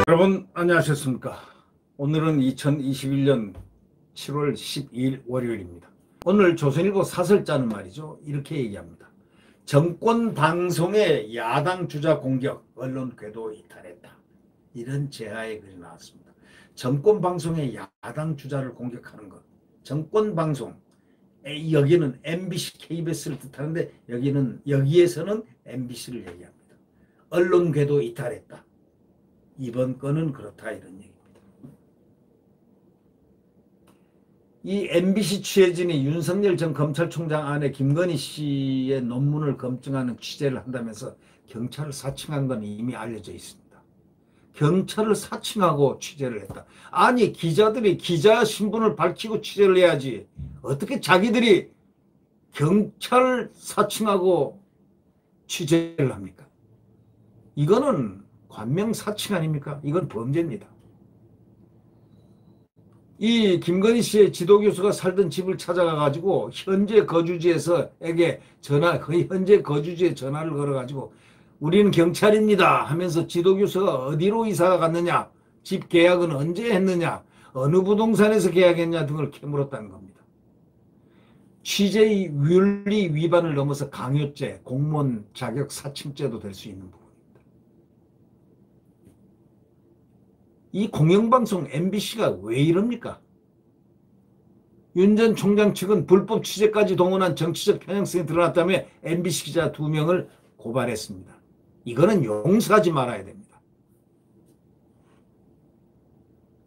여러분 안녕하셨습니까? 오늘은 2021년 7월 12일 월요일입니다. 오늘 조선일보 사설자는 말이죠. 이렇게 얘기합니다. 정권 방송의 야당 주자 공격, 언론 궤도 이탈했다. 이런 제하의 글이 나왔습니다. 정권 방송의 야당 주자를 공격하는 것. 정권 방송, 여기는 MBC, KBS를 뜻하는데 여기에서는 MBC를 얘기합니다. 언론 궤도 이탈했다. 이번 건은 그렇다 이런 얘기입니다. 이 MBC 취재진이 윤석열 전 검찰총장 아내 김건희 씨의 논문을 검증하는 취재를 한다면서 경찰을 사칭한 건 이미 알려져 있습니다. 경찰을 사칭하고 취재를 했다. 아니 기자들이 기자 신분을 밝히고 취재를 해야지 어떻게 자기들이 경찰을 사칭하고 취재를 합니까? 이거는 관명사칭 아닙니까? 이건 범죄입니다. 이 김건희 씨의 지도교수가 살던 집을 찾아가 가지고 현재 거주지에서에게 현재 거주지에 전화를 걸어 가지고 우리는 경찰입니다 하면서 지도교수가 어디로 이사가 갔느냐, 집 계약은 언제 했느냐, 어느 부동산에서 계약했냐 등을 캐물었다는 겁니다. 취재의 윤리 위반을 넘어서 강요죄, 공무원 자격 사칭죄도 될 수 있는 부분. 이 공영방송 MBC가 왜 이럽니까? 윤 전 총장 측은 불법 취재까지 동원한 정치적 편향성이 드러났다며 MBC 기자 2명을 고발했습니다. 이거는 용서하지 말아야 됩니다.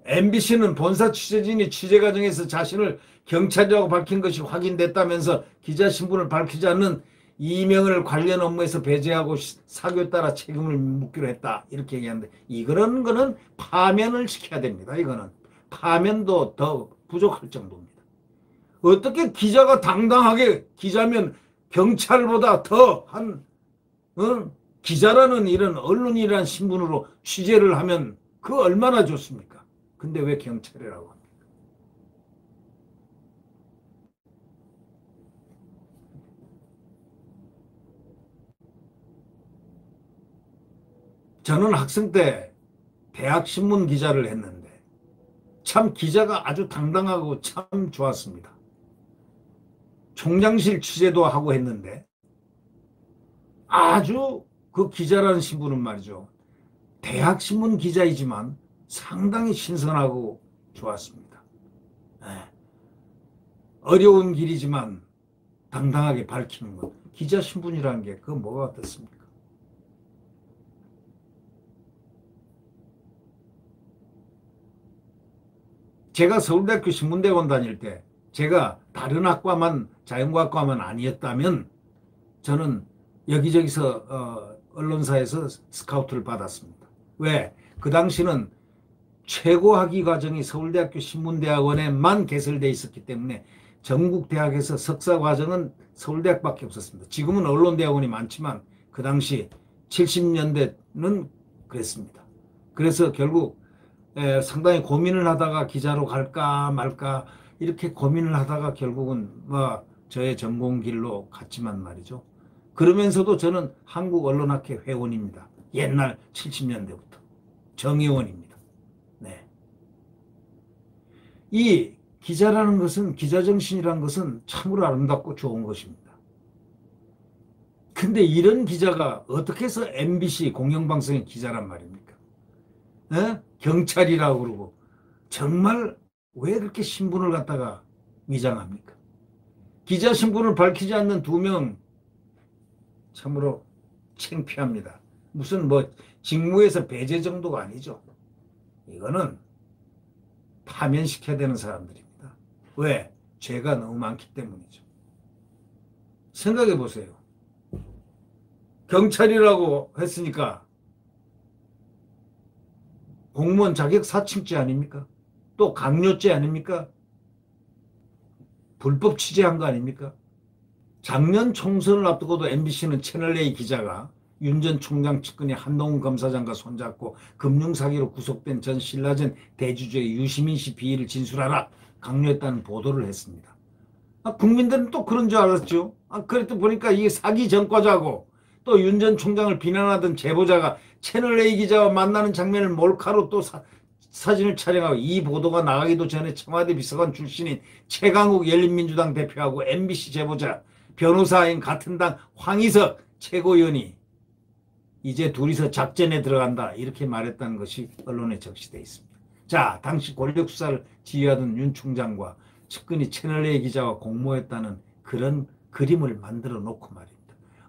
MBC는 본사 취재진이 취재 과정에서 자신을 경찰이라고 밝힌 것이 확인됐다면서 기자 신분을 밝히지 않는 이명을 관련 업무에서 배제하고 사교에 따라 책임을 묻기로 했다. 이렇게 얘기하는데 이런 거는 파면을 시켜야 됩니다. 이거는 파면도 더 부족할 정도입니다. 어떻게 기자가 당당하게 기자면 경찰보다 더한 기자라는 이런 언론이라는 신분으로 취재를 하면 그 얼마나 좋습니까? 근데 왜 경찰이라고 합니까? 저는 학생 때 대학신문 기자를 했는데 참 기자가 아주 당당하고 참 좋았습니다. 총장실 취재도 하고 했는데 아주 그 기자라는 신분은 말이죠. 대학신문 기자이지만 상당히 신선하고 좋았습니다. 어려운 길이지만 당당하게 밝히는 것. 기자 신분이라는 게 그거 뭐가 어떻습니까? 제가 서울대학교 신문대학원 다닐 때 제가 다른 학과만 자연과학과만 아니었다면 저는 여기저기서 언론사에서 스카우트를 받았습니다. 왜? 그 당시는 최고학위 과정이 서울대학교 신문대학원에만 개설되어 있었기 때문에 전국 대학에서 석사 과정은 서울대학밖에 없었습니다. 지금은 언론대학원이 많지만 그 당시 70년대는 그랬습니다. 그래서 결국 상당히 고민을 하다가 기자로 갈까 말까 이렇게 고민을 하다가 결국은 저의 전공 길로 갔지만 말이죠. 그러면서도 저는 한국언론학회 회원입니다. 옛날 70년대부터 정회원입니다. 네. 이 기자라는 것은 기자정신이라는 것은 참으로 아름답고 좋은 것입니다. 근데 이런 기자가 어떻게 해서 MBC 공영방송의 기자란 말입니까? 경찰이라고 그러고 정말 왜 그렇게 신분을 갖다가 위장합니까? 기자 신분을 밝히지 않는 2명 참으로 창피합니다. 무슨 직무에서 배제 정도가 아니죠. 이거는 파면시켜야 되는 사람들입니다. 왜? 죄가 너무 많기 때문이죠. 생각해 보세요. 경찰이라고 했으니까 공무원 자격 사칭죄 아닙니까? 또 강요죄 아닙니까? 불법 취재한 거 아닙니까? 작년 총선을 앞두고도 MBC는 채널A 기자가 윤 전 총장 측근이 한동훈 검사장과 손잡고 금융사기로 구속된 전 신라젠 대주주의 유시민 씨 비위를 진술하라 강요했다는 보도를 했습니다. 국민들은 또 그런 줄 알았죠. 그래도 보니까 이게 사기 전과자고 또 윤 전 총장을 비난하던 제보자가 채널A 기자와 만나는 장면을 몰카로 또 사진을 촬영하고 이 보도가 나가기도 전에 청와대 비서관 출신인 최강욱 열린민주당 대표하고 MBC 제보자 변호사인 같은 당 황희석 최고위원이 이제 둘이서 작전에 들어간다 이렇게 말했다는 것이 언론에 적시되어 있습니다. 자, 당시 권력 수사를 지휘하던 윤 총장과 측근이 채널A 기자와 공모했다는 그런 그림을 만들어 놓고 말입니다.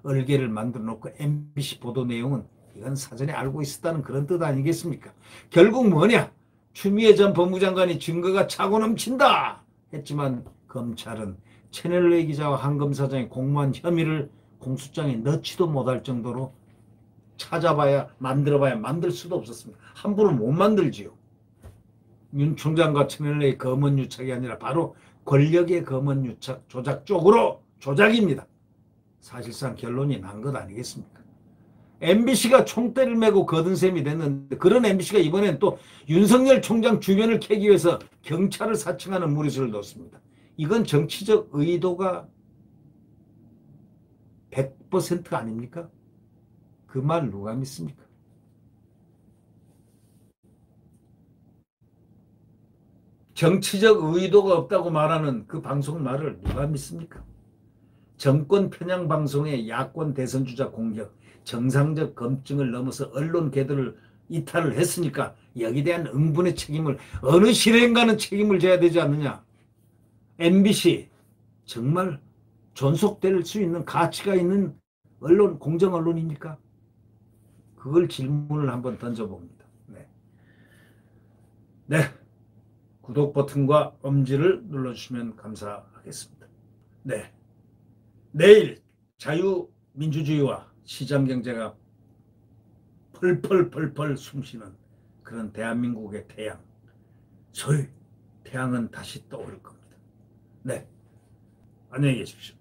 얼개를 만들어 놓고 MBC 보도 내용은 이건 사전에 알고 있었다는 그런 뜻 아니겠습니까? 결국 뭐냐? 추미애 전 법무장관이 증거가 차고 넘친다 했지만 검찰은 채널A 기자와 한 검사장이 공모한 혐의를 공소장에 넣지도 못할 정도로 찾아봐야 만들어봐야 만들 수도 없었습니다. 함부로 못 만들지요. 윤 총장과 채널A 검언 유착이 아니라 바로 권력의 검언 유착 조작 쪽으로 조작입니다. 사실상 결론이 난 것 아니겠습니까? MBC가 총대를 메고 거둔 셈이 됐는데 그런 MBC가 이번엔 또 윤석열 총장 주변을 캐기 위해서 경찰을 사칭하는 무리수를 뒀습니다. 이건 정치적 의도가 100% 아닙니까? 그 말 누가 믿습니까? 정치적 의도가 없다고 말하는 그 방송 말을 누가 믿습니까? 정권 편향 방송의 야권 대선 주자 공격, 정상적 검증을 넘어서 언론 궤도를 이탈을 했으니까 여기에 대한 응분의 책임을 어느 실행가는 책임을 져야 되지 않느냐. MBC 정말 존속될 수 있는 가치가 있는 언론, 공정 언론입니까? 그걸 질문을 한번 던져봅니다. 네. 구독 버튼과 엄지를 눌러주시면 감사하겠습니다. 네. 내일 자유민주주의와 시장경제가 펄펄펄펄 숨쉬는 그런 대한민국의 태양, 소위 태양은 다시 떠오를 겁니다. 네. 안녕히 계십시오.